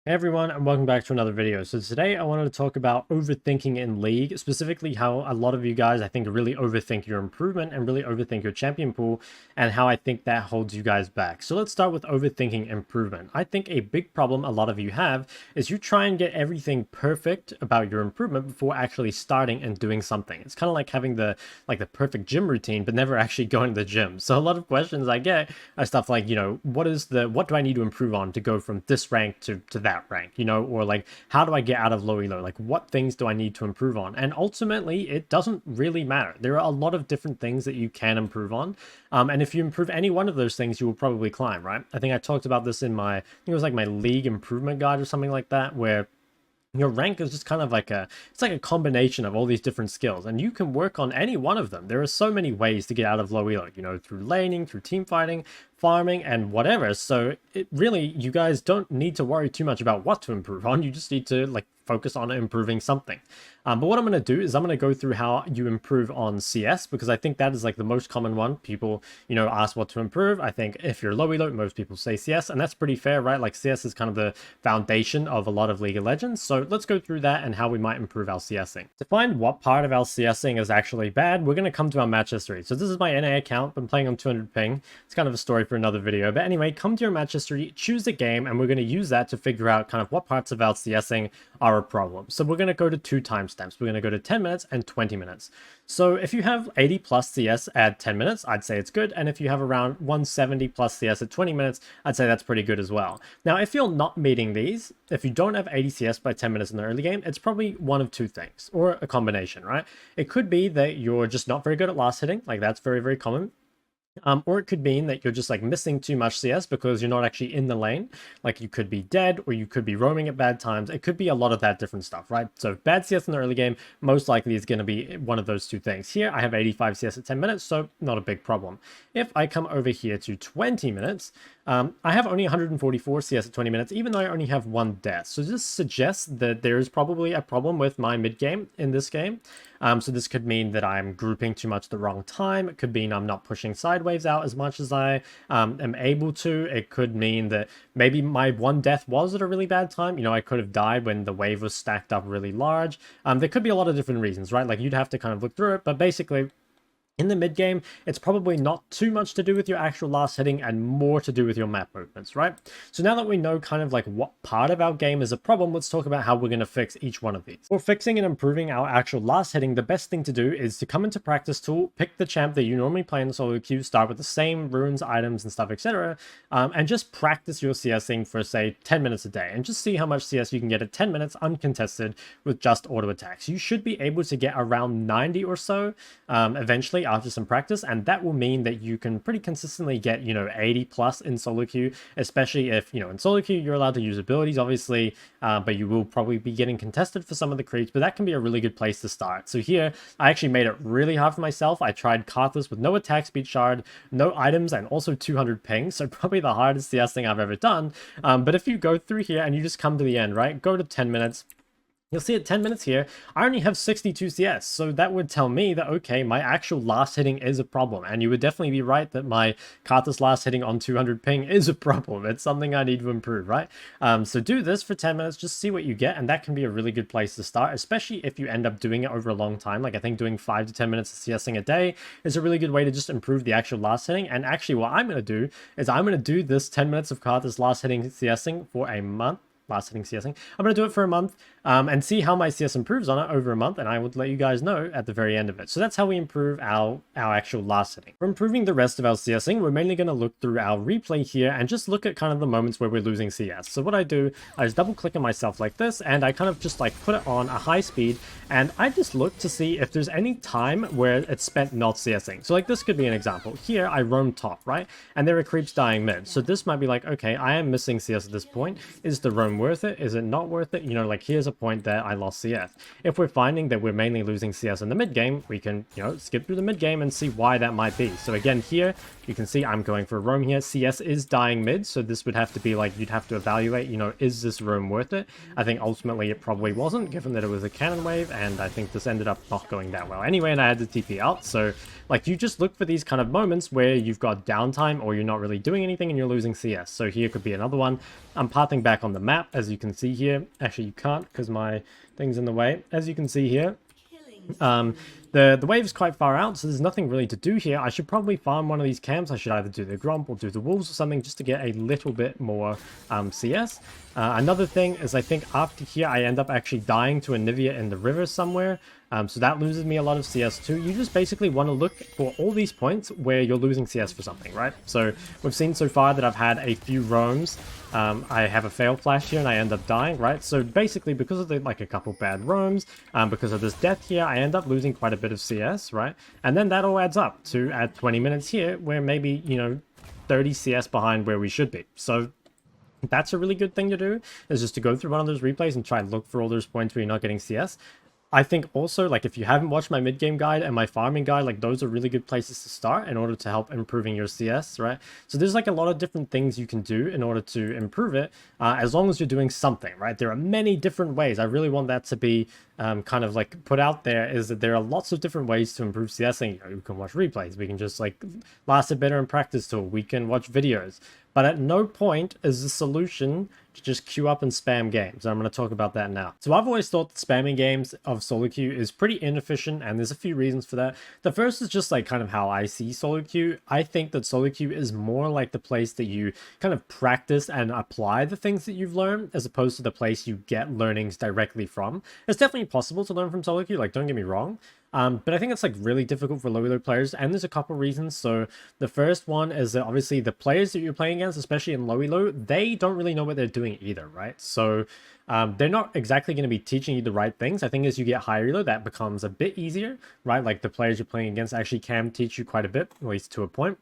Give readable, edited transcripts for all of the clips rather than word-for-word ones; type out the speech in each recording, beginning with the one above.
Hey everyone, and welcome back to another video. So today I wanted to talk about overthinking in League, specifically how a lot of you guys, I think, really overthink your improvement and really overthink your champion pool, and how I think that holds you guys back. So let's start with overthinking improvement. I think a big problem a lot of you have is you try and get everything perfect about your improvement before actually starting and doing something. It's kind of like having the perfect gym routine, but never actually going to the gym. So a lot of questions I get are stuff like, what do I need to improve on to go from this rank to that rank, or like, how do I get out of low elo? Like, what things do I need to improve on? And ultimately, it doesn't really matter. There are a lot of different things that you can improve on. And if you improve any one of those things, you will probably climb, right? I think I talked about this in I think it was like my league improvement guide or something like that, where your rank is just kind of like it's like a combination of all these different skills, and you can work on any one of them. There are so many ways to get out of low elo, through laning, through team fighting, farming, and whatever. So it really, you guys don't need to worry too much about what to improve on. You just need to focus on improving something. But what I'm going to do is I'm going to go through how you improve on CS, because I think that is like the most common one. People, ask what to improve. I think if you're low elo, most people say CS, and that's pretty fair, right? Like, CS is kind of the foundation of a lot of League of Legends. So let's go through that and how we might improve our CSing. To find what part of our CSing is actually bad, we're going to come to our match history. So this is my NA account. I'm playing on 200 ping. It's kind of a story for another video. But anyway, come to your match history, choose a game, and we're going to use that to figure out kind of what parts of our CSing are a problem. So we're going to go to two timestamps. We're going to go to 10 minutes and 20 minutes. So if you have 80 plus CS at 10 minutes, I'd say it's good. And if you have around 170 plus CS at 20 minutes, I'd say that's pretty good as well. Now, if you're not meeting these, if you don't have 80 CS by 10 minutes in the early game, it's probably one of two things, or a combination, right? It could be that you're just not very good at last hitting. Like, that's very, very common. Or it could mean that you're just missing too much CS because you're not actually in the lane. Like, you could be dead, or you could be roaming at bad times. It could be a lot of that different stuff, right? So bad CS in the early game most likely is going to be one of those two things. Here I have 85 CS at 10 minutes, so not a big problem. If I come over here to 20 minutes, I have only 144 CS at 20 minutes, even though I only have one death. So this suggests that there is probably a problem with my mid game in this game. So this could mean that I'm grouping too much at the wrong time. It could mean I'm not pushing sideways out as much as I am able to. It could mean that maybe my one death was at a really bad time. I could have died when the wave was stacked up really large. There could be a lot of different reasons, right? Like, you'd have to kind of look through it, but basically, in the mid game, it's probably not too much to do with your actual last hitting and more to do with your map movements, right? So now that we know kind of what part of our game is a problem, let's talk about how we're going to fix each one of these. For fixing and improving our actual last hitting, the best thing to do is to come into practice tool, pick the champ that you normally play in the solo queue, start with the same runes, items, and stuff, etc. And just practice your CSing for, say, 10 minutes a day, and just see how much CS you can get at 10 minutes uncontested with just auto attacks. You should be able to get around 90 or so eventually after some practice, and that will mean that you can pretty consistently get 80 plus in solo queue, especially if in solo queue you're allowed to use abilities, obviously, but you will probably be getting contested for some of the creeps, but that can be a really good place to start. So here I actually made it really hard for myself. I tried Karthus with no attack speed shard, no items, and also 200 ping, so probably the hardest CS thing I've ever done. But if you go through here and you just come to the end, right, go to 10 minutes, you'll see at 10 minutes here, I only have 62 CS, so that would tell me that, okay, my actual last hitting is a problem, and you would definitely be right that my Karthus last hitting on 200 ping is a problem. It's something I need to improve, right? So do this for 10 minutes, just see what you get, and that can be a really good place to start, especially if you end up doing it over a long time. Like, I think doing 5 to 10 minutes of CSing a day is a really good way to just improve the actual last hitting. And actually what I'm going to do is I'm going to do this 10 minutes of Karthus last hitting CSing for a month. Last hitting CSing. I'm going to do it for a month and see how my CS improves on it over a month, and I would let you guys know at the very end of it. So that's how we improve our actual last hitting. For improving the rest of our CSing, we're mainly going to look through our replay here and just look at kind of the moments where we're losing CS. So what I do, I just double click on myself like this, and I kind of just put it on a high speed, and I just look to see if there's any time where it's spent not CSing. So this could be an example. Here I roam top, right? And there are creeps dying mid. So this might be okay, I am missing CS at this point. Is the roam worth it? Is it not worth it? Here's a point that I lost CS. If we're finding that we're mainly losing CS in the mid game, we can, skip through the mid game and see why that might be. So again, here you can see I'm going for a roam here. CS is dying mid, so this would have to be you'd have to evaluate, is this roam worth it? I think ultimately it probably wasn't, given that it was a cannon wave, and I think this ended up not going that well anyway, and I had to TP out. So you just look for these kind of moments where you've got downtime or you're not really doing anything and you're losing CS. So here could be another one. I'm pathing back on the map. map, as you can see here. Actually, you can't because my thing's in the way. As you can see here, the wave's quite far out, so there's nothing really to do here. I should probably farm one of these camps. I should either do the Gromp or do the Wolves or something just to get a little bit more CS. Another thing is I think after here I end up actually dying to a Nivea in the river somewhere. So that loses me a lot of CS too. You just basically want to look for all these points where you're losing CS for something, right? So we've seen so far that I've had a few roams. I have a fail flash here and I end up dying, right? So basically because of like a couple bad roams, because of this death here, I end up losing quite a bit of CS, right? And then that all adds up to at 20 minutes here, where maybe, you know, 30 CS behind where we should be. So that's a really good thing to do, is just to go through one of those replays and try and look for all those points where you're not getting CS. I think also, like, if you haven't watched my mid-game guide and my farming guide, like, those are really good places to start in order to help improving your CS, right? So there's, like, a lot of different things you can do in order to improve it, as long as you're doing something, right? There are many different ways. I really want that to be kind of, like, put out there, is that there are lots of different ways to improve CSing. You know, we can watch replays. We can just, like, last it better in practice tool. We can watch videos. But at no point is the solution to just queue up and spam games. I'm going to talk about that now. So I've always thought that spamming games of solo queue is pretty inefficient, and there's a few reasons for that. The first is just like kind of how I see solo queue. I think that solo queue is more like the place that you kind of practice and apply the things that you've learned, as opposed to the place you get learnings directly from. It's definitely possible to learn from solo queue, like, don't get me wrong. But I think it's like really difficult for low elo players, and there's a couple reasons. So the first one is that obviously the players that you're playing against, especially in low elo, they don't really know what they're doing either, right? So they're not exactly going to be teaching you the right things. I think as you get higher elo, that becomes a bit easier, right? Like the players you're playing against actually can teach you quite a bit, at least to a point.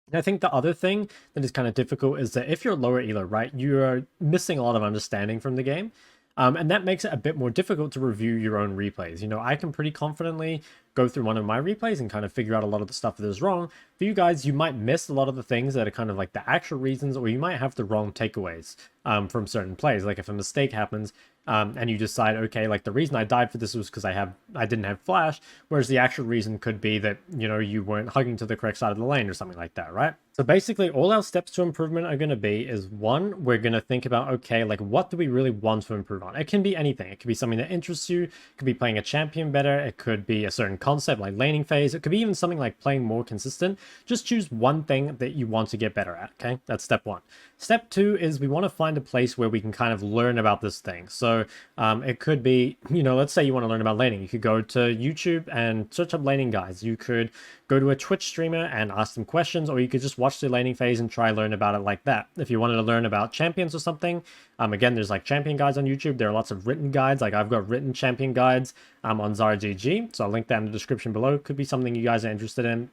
And I think the other thing that is kind of difficult is that if you're lower elo, right, you're missing a lot of understanding from the game. And that makes it a bit more difficult to review your own replays. You know, I can pretty confidently go through one of my replays and kind of figure out a lot of the stuff that is wrong. For you guys, you might miss a lot of the things that are kind of like the actual reasons, or you might have the wrong takeaways from certain plays. Like if a mistake happens and you decide, okay, like the reason I died for this was because I didn't have flash, whereas the actual reason could be that, you know, you weren't hugging to the correct side of the lane or something like that, right? So basically all our steps to improvement are going to be is, one, we're going to think about, okay, like what do we really want to improve on? It can be anything. It could be something that interests you. It could be playing a champion better. It could be a certain concept like laning phase. It could be even something like playing more consistent. Just choose one thing that you want to get better at, okay? That's step one. Step two is we want to find a place where we can kind of learn about this thing. So it could be, you know, let's say you want to learn about laning. You could go to YouTube and search up laning guides. You could go to a Twitch streamer and ask them questions, or you could just watch the laning phase and try learn about it like that. If you wanted to learn about champions or something, again, there's like champion guides on YouTube. There are lots of written guides. Like I've got written champion guides on ZaraGG, so I'll link that in the description below. Could be something you guys are interested in.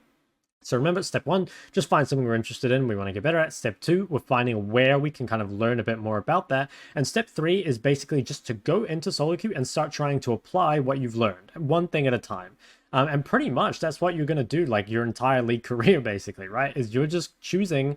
So remember, step one, just find something we're interested in, we want to get better at. Step two, we're finding where we can kind of learn a bit more about that. And step three is basically just to go into solo queue and start trying to apply what you've learned, one thing at a time. And pretty much that's what you're going to do like your entire league career, basically, right? Is you're just choosing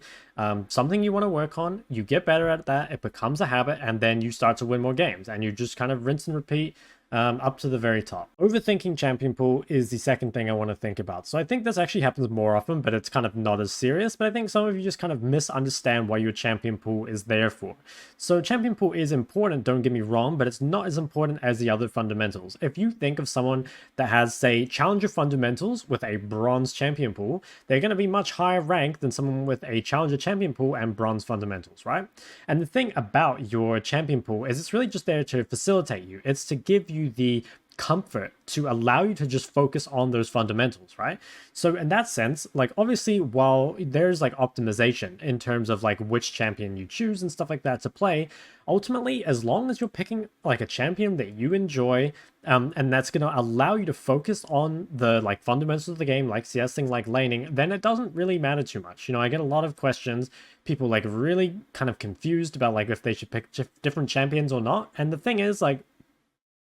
something you want to work on, you get better at that, it becomes a habit, and then you start to win more games, and you just kind of rinse and repeat up to the very top. Overthinking champion pool is the second thing I want to think about. So I think this actually happens more often, but it's kind of not as serious. But I think some of you just kind of misunderstand what your champion pool is there for. So champion pool is important, don't get me wrong, but it's not as important as the other fundamentals. If you think of someone that has, say, challenger fundamentals with a bronze champion pool, they're going to be much higher ranked than someone with a challenger champion pool and bronze fundamentals, right? And the thing about your champion pool is it's really just there to facilitate you. It's to give you the comfort to allow you to just focus on those fundamentals, right? So in that sense, like obviously while there's like optimization in terms of like which champion you choose and stuff like that to play, ultimately as long as you're picking like a champion that you enjoy and that's going to allow you to focus on the like fundamentals of the game, like CSing, like laning, then it doesn't really matter too much. You know, I get a lot of questions, people like really kind of confused about like if they should pick different champions or not. And the thing is, like,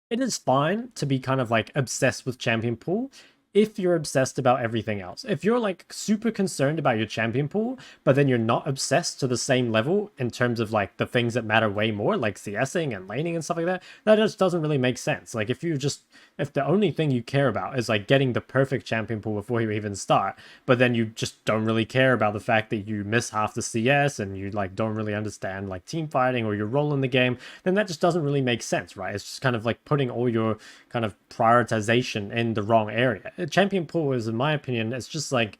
it is fine to be kind of like obsessed with champion pool if you're obsessed about everything else. If you're like super concerned about your champion pool, but then you're not obsessed to the same level in terms of like the things that matter way more, like CSing and laning and stuff like that, that just doesn't really make sense. Like if the only thing you care about is like getting the perfect champion pool before you even start, but then you just don't really care about the fact that you miss half the CS and you like don't really understand like team fighting or your role in the game, then that just doesn't really make sense, right? It's just kind of like putting all your kind of prioritization in the wrong area. A champion pool is, in my opinion, it's just like,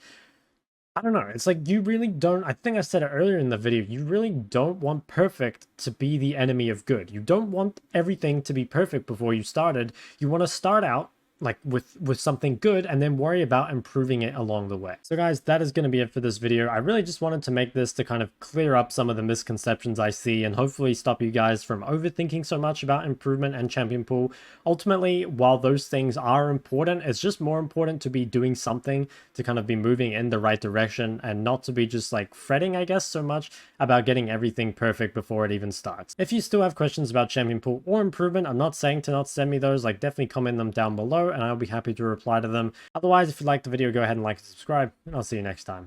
I don't know. It's like you really don't. I think I said it earlier in the video. You really don't want perfect to be the enemy of good. You don't want everything to be perfect before you started. You want to start out like with something good and then worry about improving it along the way. So guys, that is going to be it for this video. I really just wanted to make this to kind of clear up some of the misconceptions I see and hopefully stop you guys from overthinking so much about improvement and champion pool. Ultimately, while those things are important, it's just more important to be doing something to kind of be moving in the right direction and not to be just like fretting, I guess, so much about getting everything perfect before it even starts. If you still have questions about champion pool or improvement, I'm not saying to not send me those, like definitely comment them down below and I'll be happy to reply to them. Otherwise, if you liked the video, go ahead and like and subscribe, and I'll see you next time.